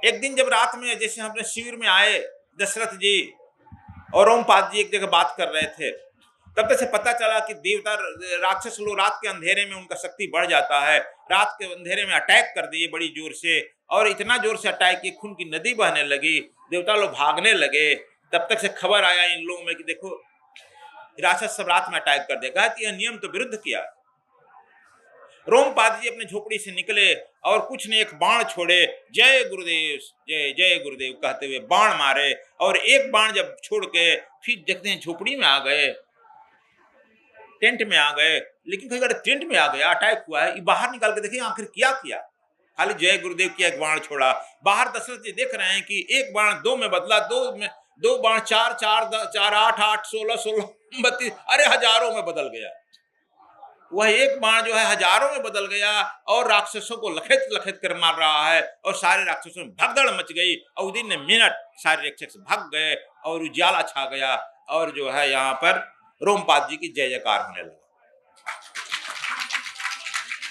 एक दिन जब रात में जैसे हम अपने शिविर में आए, दशरथ जी और ओमपाद जी एक जगह बात कर रहे थे, तब तक से पता चला कि देवता राक्षस लोग रात के अंधेरे में उनका शक्ति बढ़ जाता है, रात के अंधेरे में अटैक कर दिए बड़ी जोर से, और इतना जोर से अटैक कि खून की नदी बहने लगी, देवता लोग भागने लगे। तब तक से खबर आया इन लोगों में कि देखो राक्षस सब रात में अटैक कर देगा, कि यह नियम तो विरुद्ध किया। रोमपाद जी अपने झोपड़ी से निकले और कुछ ने एक बाण छोड़े, जय गुरुदेव जय जय गुरुदेव कहते हुए बाण मारे, और एक बाण जब छोड़ के फिर देखते हैं झोपड़ी में आ गए, टेंट में आ गए। लेकिन कहीं अगर टेंट में आ गया, अटैक हुआ है, बाहर निकाल के देखिए आखिर क्या किया, खाली जय गुरुदेव किया, एक बाण छोड़ा। बाहर दशरथ जी देख रहे हैं कि एक बाण दो में बदला, दो बाण चार, चार आठ, 16 32, अरे हजारों में बदल गया। वह एक बाण जो है हजारों में बदल गया और राक्षसों को लखेत लखेत कर मार रहा है, और सारे राक्षसों में भगदड़ मच गई, और उदिन ने मिनट सारे राक्षस भाग गए और उजाला छा गया, और जो है यहाँ पर रोमपाद जी की जय जयकार होने लगा।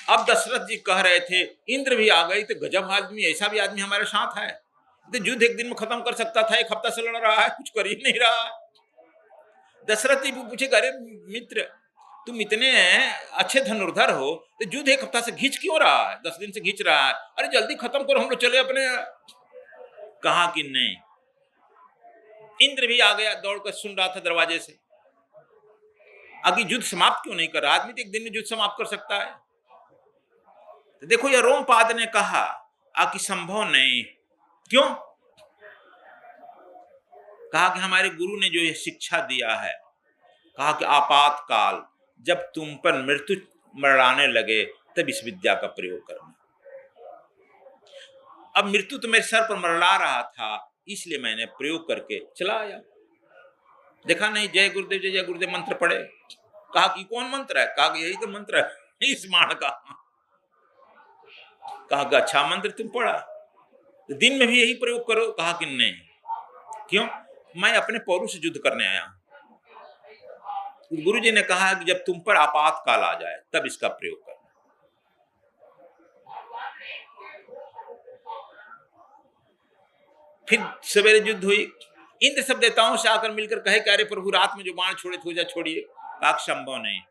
अब दशरथ जी कह रहे थे इंद्र भी आ गई, तो गजब आदमी, ऐसा भी आदमी हमारे साथ है, तो युद्ध एक दिन में खत्म कर सकता था, एक हफ्ता से लड़ रहा है, कुछ कर ही नहीं रहा। दशरथ जी पूछे, अरे मित्र तुम इतने अच्छे धनुर्धर हो, तो युद्ध एक हफ्ता से खींच क्यों रहा है, 10 दिन से खींच रहा है, अरे जल्दी खत्म करो, हम लोग चले अपने। कहा कि नहीं। इंद्र भी आ गया, दौड़कर सुन रहा था दरवाजे से, आगे युद्ध समाप्त क्यों नहीं कर रहा, आदमी तो एक दिन में युद्ध समाप्त कर सकता है। तो देखो यह रोमपाद ने कहा कि संभव नहीं। क्यों? कहा कि हमारे गुरु ने जो यह शिक्षा दिया है, कहा कि आपातकाल जब तुम पर मृत्यु मरड़ाने लगे तब इस विद्या का प्रयोग करना। अब मृत्यु तो मेरे सर पर मरड़ा रहा था, इसलिए मैंने प्रयोग करके चला आया। देखा नहीं जय गुरुदेव जय जय गुरुदेव मंत्र पढ़े। कहा कि कौन मंत्र है, कहा कि यही तो मंत्र है इस बाण का। कहा कि अच्छा मंत्र तुम पढ़ा, तो दिन में भी यही प्रयोग करो। कहा कि नहीं। क्यों? मैं अपने पौरुष से युद्ध करने आया। गुरु जी ने कहा कि जब तुम पर आपातकाल आ जाए तब इसका प्रयोग करना। फिर सवेरे युद्ध हुई। इंद्र सब देवताओं से आकर मिलकर कहे कि अरे प्रभु रात में जो बाण छोड़े थे छोड़िए। कहा संभव नहीं,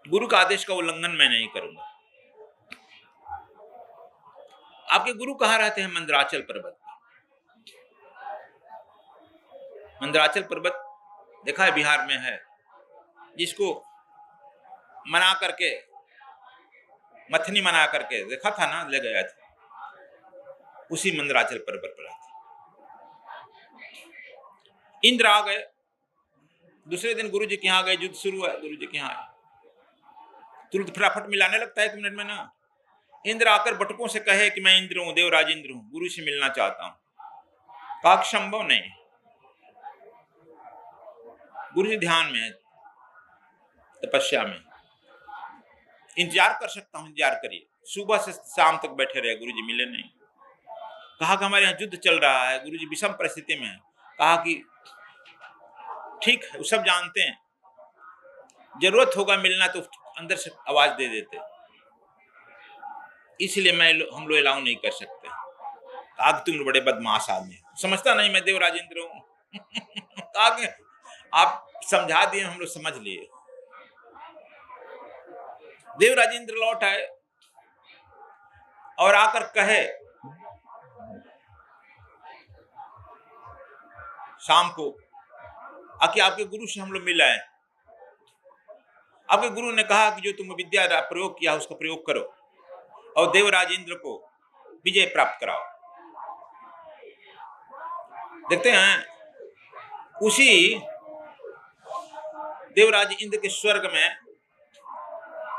गुरु का आदेश का उल्लंघन मैं नहीं करूंगा। आपके गुरु कहाँ रहते हैं? मंदराचल पर्वत। मंदराचल पर्वत देखा है, बिहार में है, जिसको मना करके मथनी मना करके देखा था ना, ले गया था, उसी मंदराचल पर्वत पर रहते। इंद्र आ गए, दूसरे दिन गुरु जी के यहाँ गए, युद्ध शुरू है, गुरु जी के यहाँ तुरंत फटाफट मिलाने लगता है 1 मिनट में ना। इंद्र आकर बटुकों से कहे कि मैं इंद्र हूं, देवराज इंद्र हूं, गुरु से मिलना चाहता हूं। कहा संभव नहीं, गुरु जी ध्यान में है, तपस्या में, इंतजार कर सकता हूं, इंतजार करिए। सुबह से शाम तक बैठे रहे, गुरु जी मिले नहीं। कहा कि हमारे यहाँ युद्ध चल रहा है, गुरु जी विषम परिस्थिति में है। कहा कि ठीक है, वो सब जानते हैं, जरूरत होगा मिलना तो अंदर से आवाज दे देते, इसलिए हम लोग अलाउ नहीं कर सकते। कहा कि तुम बड़े बदमाश आदमी, समझता नहीं मैं देवराज इंद्र हूं। कहा कि आप समझा दिए, हम लोग समझ लिए। देवराज इंद्र लौट आए और आकर कहे शाम को कि आपके गुरु से हम लोग मिल आए। आपके गुरु ने कहा कि जो तुम विद्या प्रयोग किया उसका प्रयोग करो और देवराज इंद्र को विजय प्राप्त कराओ। देखते हैं उसी देवराज इंद्र के स्वर्ग में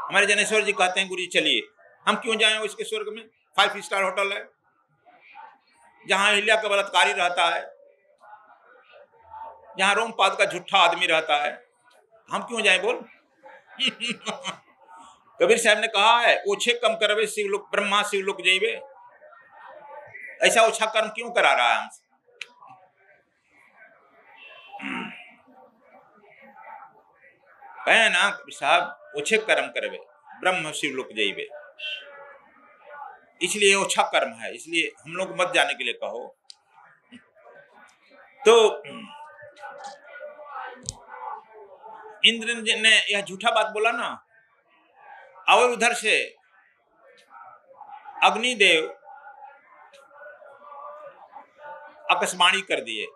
हमारे जनेश्वर जी कहते हैं, गुरु जी चलिए, हम क्यों जाएं उसके स्वर्ग में, 5 स्टार होटल है, जहां अहिल्या का बलात्कारी रहता है, जहां रोमपाद का झूठा आदमी रहता है, हम क्यों जाएं बोल। कबीर साहब ने कहा है, ओछे कम करवे शिवलोक ब्रह्मा शिवलोक जइबे। ऐसा ओछा कर्म क्यों करा रहा है हमसे? कहे ना साहब, ओछे कर्म करवे ब्रह्म शिवलोक जइबे। इसलिए वो अच्छा कर्म है, इसलिए हम लोग मत जाने के लिए कहो। तो इंद्र ने यह झूठा बात बोला ना, और उधर से अग्निदेव आकाशवाणी कर दिए,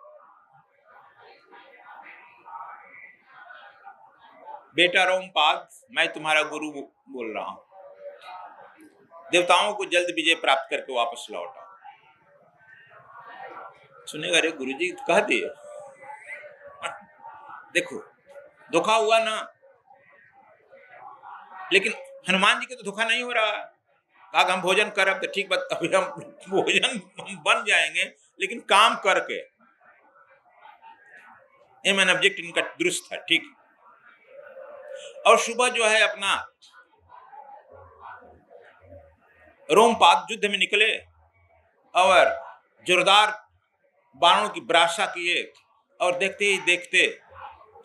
बेटा रोमपाद, मैं तुम्हारा गुरु बोल रहा हूं, देवताओं को जल्द विजय प्राप्त करके वापस लौटा। सुनेगा, अरे गुरुजी कह दिए, देखो धोखा हुआ ना। लेकिन हनुमान जी के तो धोखा नहीं हो रहा। कहा हम भोजन कर, अब तो ठीक बात, अभी हम भोजन बन जाएंगे, लेकिन काम करके। एम एन ऑब्जेक्ट इनका दुरुस्त है, ठीक। और सुबह जो है अपना रोमपाद युद्ध में निकले और जोरदार बाणों की वर्षा किए, और देखते ही देखते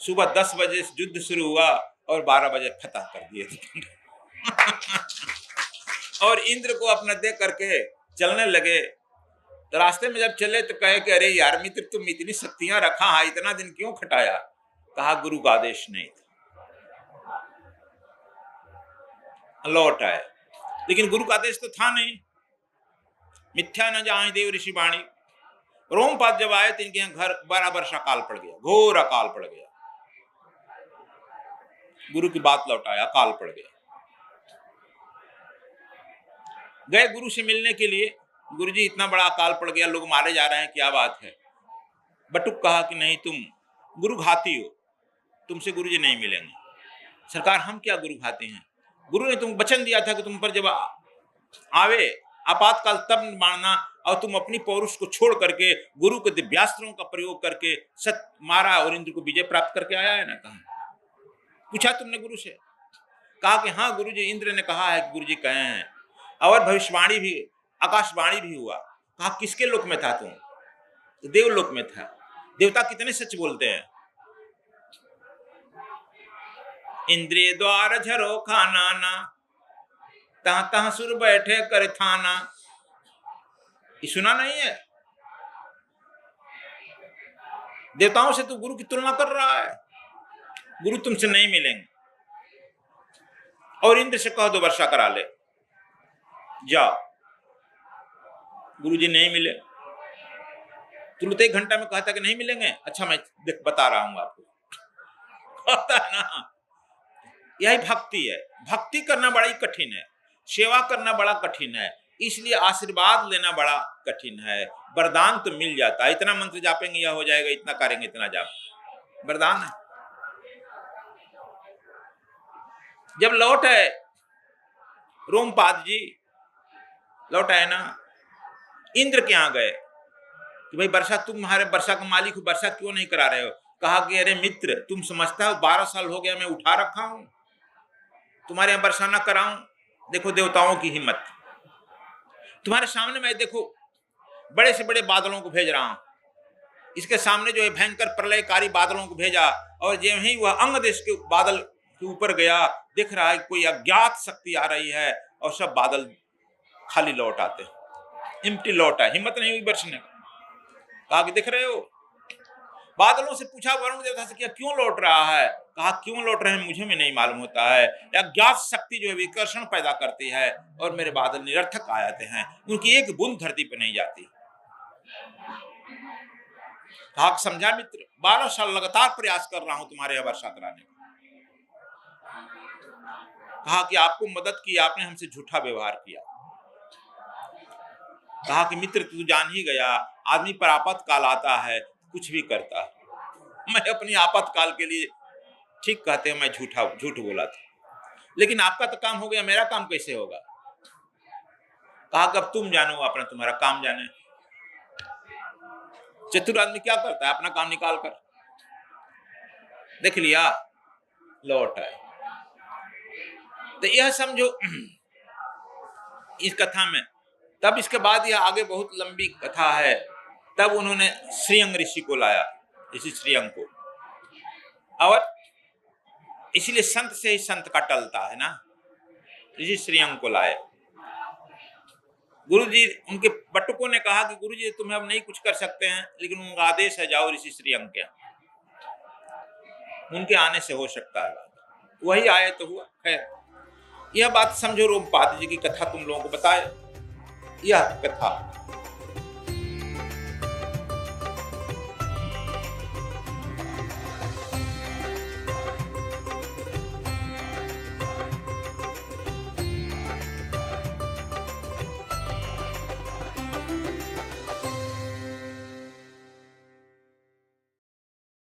सुबह 10 बजे युद्ध शुरू हुआ और 12 बजे फतह कर दिए। और इंद्र को अपना देख करके चलने लगे। तो रास्ते में जब चले तो कहे कि अरे यार मित्र, तुम इतनी शक्तियां रखा है, इतना दिन क्यों खटाया? कहा गुरु का आदेश नहीं था, लौट आए। लेकिन गुरु का आदेश तो था नहीं। मिथ्या न जाने देव ऋषि वाणी। रोमपाद जब आए तो इनके यहाँ घर 12 वर्ष अकाल पड़ गया, घोर अकाल पड़ गया। गुरु की बात लौटाया, अकाल पड़ गया। गए गुरु से मिलने के लिए, गुरुजी इतना बड़ा अकाल पड़ गया, लोग मारे जा रहे हैं, क्या बात है? बटुक कहा कि नहीं, तुम गुरु घाती हो, तुमसे गुरुजी नहीं मिलेंगे। सरकार, हम क्या गुरु घाती हैं? गुरु ने तुम वचन दिया था कि तुम पर जब आवे आपातकाल तब मारना, और तुम अपनी पौरुष को छोड़ करके गुरु के दिव्यास्त्रों का प्रयोग करके सत मारा और इंद्र को विजय प्राप्त करके आया है ना। कहा, पूछा तुमने गुरु से? कहा कि हाँ गुरुजी, इंद्र ने कहा है कि गुरुजी कहे हैं, और भविष्यवाणी भी, आकाशवाणी भी हुआ। कहा किसके लोक में था तुम? तो देवलोक में था। देवता कितने सच बोलते हैं। इंद्रिय द्वार झरो खाना ना, तहां तहां सुर बैठे कर थाना। ये सुना नहीं है? देवताओं से तू गुरु की तुलना कर रहा है। गुरु तुमसे नहीं मिलेंगे। और इंद्र से कह दो वर्षा करा ले, जाओ। गुरुजी नहीं मिले। तुरंत 1 घंटा में कहता कि नहीं मिलेंगे। अच्छा मैं देख बता रहा हूं आपको, कहता है ना। यही भक्ति है। भक्ति करना बड़ा ही कठिन है, सेवा करना बड़ा कठिन है, इसलिए आशीर्वाद लेना बड़ा कठिन है। वरदान तो मिल जाता है, इतना मंत्र जापेंगे यह हो जाएगा, इतना करेंगे इतना जाप, वरदान है। जब लौट आए रोमपाद जी, लौट आए ना, इंद्र के यहाँ गए कि भाई वर्षा, तुम्हारे वर्षा का मालिक हो, वर्षा क्यों नहीं करा रहे हो? कहा कि अरे मित्र, तुम समझता हो 12 साल हो गया मैं उठा रखा हूं, तुम्हारे यहाँ वर्षा ना कराऊं? देखो देवताओं की हिम्मत, तुम्हारे सामने मैं देखो बड़े से बड़े बादलों को भेज रहा हूं। इसके सामने जो है भयंकर प्रलयकारी बादलों को भेजा, और जो ही वह अंग देश के बादल के ऊपर गया, दिख रहा है कोई अज्ञात शक्ति आ रही है, और सब बादल खाली लौट आते, एम्प्टी लौट आए। हिम्मत नहीं हुई बरसने। कहा कि दिख रहे हो? बादलों से पूछा वरुण देवता से, क्या क्यों लौट रहा है? कहा क्यों लौट रहे हैं मुझे भी नहीं मालूम होता है। अज्ञात शक्ति जो है विकर्षण पैदा करती है, और मेरे बादल निरर्थक आ जाते हैं, उनकी एक बूंद धरती पर नहीं जाती। कहा समझा मित्र, 12 साल लगातार प्रयास कर रहा हूं तुम्हारे यहाँ वर्षा कराने का। कहा कि आपको मदद की, आपने हमसे झूठा व्यवहार किया। कहा कि मित्र तू जान ही गया, आदमी पर आपातकाल आता है, कुछ भी करता है। मैं अपनी आपातकाल के लिए, ठीक कहते हैं, मैं झूठ बोला था, लेकिन आपका तो काम हो गया, मेरा काम कैसे होगा? कहा कि अब तुम जानो, अपना तुम्हारा काम जाने। चतुर आदमी क्या करता है? अपना काम निकाल कर देख लिया, लौट आए। तो यह समझो इस कथा में। तब इसके बाद यह आगे बहुत लंबी कथा है। तब उन्होंने श्रीअंग ऋषि को लाया, ऋषि श्रीअंग को, और इसीलिए संत से ही संत का टलता है ना। ऋषि श्रीअंग को लाए। गुरु जी, उनके बटुकों ने कहा कि गुरु जी तुम्हें अब नहीं कुछ कर सकते हैं, लेकिन उनका आदेश है जाओ ऋषि श्रीअंग के यहाँ, उनके आने से हो सकता है। वही आए तो हुआ। खैर, यह बात समझो, रोमपाद जी की कथा तुम लोगों को बताए, यह कथा